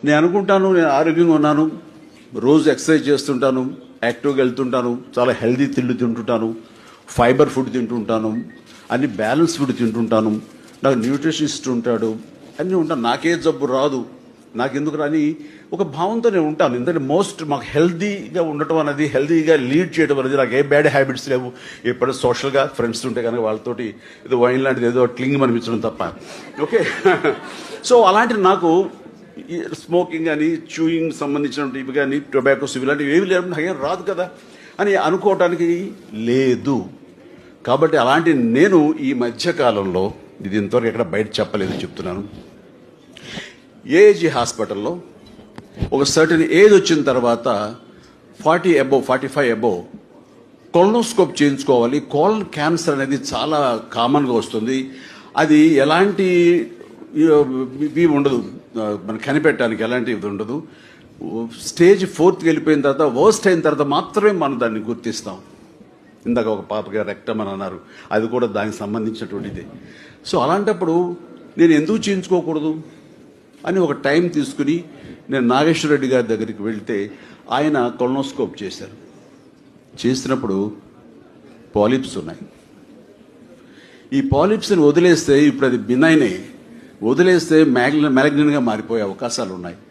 నేను అనుకుంటాను, నేను ఆరోగ్యంగా ఉన్నాను, రోజు ఎక్సర్సైజ్ చేస్తుంటాను, యాక్టివ్గా వెళ్తుంటాను, చాలా హెల్దీ తిండి తింటుంటాను, ఫైబర్ ఫుడ్ తింటుంటాను, అన్ని బ్యాలెన్స్ ఫుడ్ తింటుంటాను, నాకు న్యూట్రిషనిస్ట్ ఉంటాడు, అన్నీ ఉంటాను, నాకే జబ్బు రాదు, నాకెందుకు రాని ఒక భావంతో నేను ఉంటాను. ఎందుకంటే మాకు హెల్దీగా ఉండటం అనేది, హెల్దీగా లీడ్ చేయడం అనేది, నాకు ఏ బ్యాడ్ హ్యాబిట్స్ లేవు. ఎప్పుడైనా సోషల్గా ఫ్రెండ్స్ ఉంటే కనుక వాళ్ళతోటి ఏదో వైన్ లాంటిది ఏదో క్లింగ్ అనిపించడం తప్ప. ఓకే. సో అలాంటి నాకు స్మోకింగ్ కానీ, చూయింగ్ సంబంధించిన ఇవి కానీ, టొబాకోస్ ఇలాంటివి ఏవి లేవు, నాకేం రాదు కదా అని అనుకోవటానికి లేదు. కాబట్టి అలాంటి నేను ఈ మధ్యకాలంలో, ఇది ఇంతవరకు ఎక్కడ బయట చెప్పలేదు, చెప్తున్నాను, ఏజీ హాస్పిటల్లో ఒక సర్టన్ ఏజ్ వచ్చిన తర్వాత 45 అబోవ్ కొలనోస్కోప్ చేయించుకోవాలి. కోలన్ క్యాన్సర్ అనేది చాలా కామన్గా వస్తుంది. అది ఎలాంటి ఇవి ఉండదు, మనం కనిపెట్టడానికి ఎలాంటి ఇది ఉండదు. స్టేజ్ 4కి వెళ్ళిపోయిన తర్వాత, వర్స్ట్ అయిన తర్వాత మాత్రమే మనం దాన్ని గుర్తిస్తాం. ఇందాక ఒక పాపగా రెక్టమ్ అని అన్నారు, అది కూడా దానికి సంబంధించినటువంటిది. సో అలాంటప్పుడు నేను ఎందుకు చేయించుకోకూడదు అని ఒక టైం తీసుకుని నేను నాగేశ్వర రెడ్డి గారి దగ్గరికి వెళ్తే ఆయన కొలనోస్కోప్ చేశారు. చేసినప్పుడు పాలిప్స్ ఉన్నాయి. ఈ పాలిప్స్ని వదిలేస్తే, ఇప్పుడు అది బినైనే, వదిలేస్తే మ్యాలిగ్నెంట్గా మారిపోయే అవకాశాలు ఉన్నాయి.